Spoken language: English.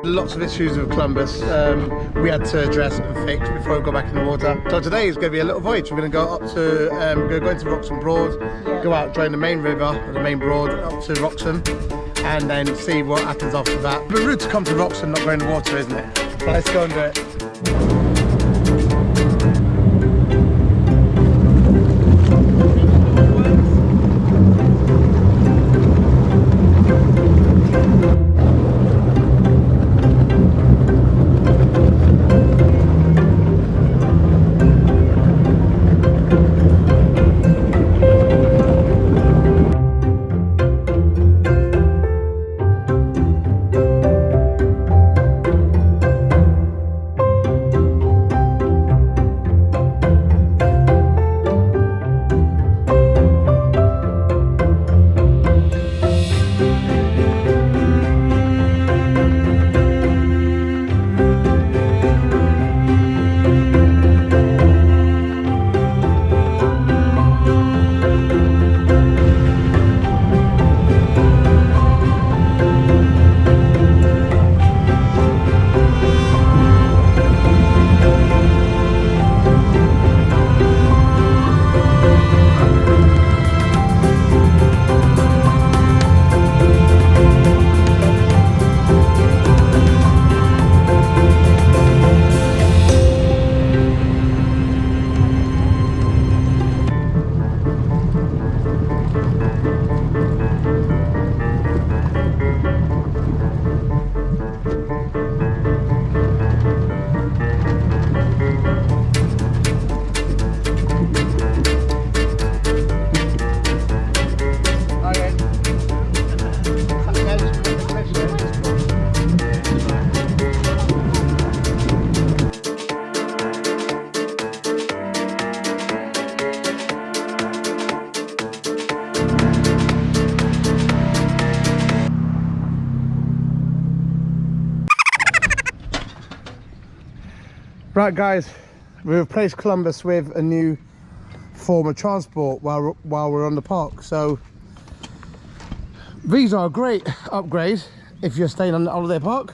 lots of issues with Columbus. We had to address and fix before we go back in the water. So today is going to be a little voyage. We're going to go up to, we're going to go into Wroxham Broad, go out, join the main river, or the main Broad, up to Wroxham, and then see what happens after that. The route to come to Wroxham, not go in the water, isn't it? But let's go and do it. Right guys, we've replaced Columbus with a new form of transport while we're on the park. So these are a great upgrade if you're staying on the holiday park.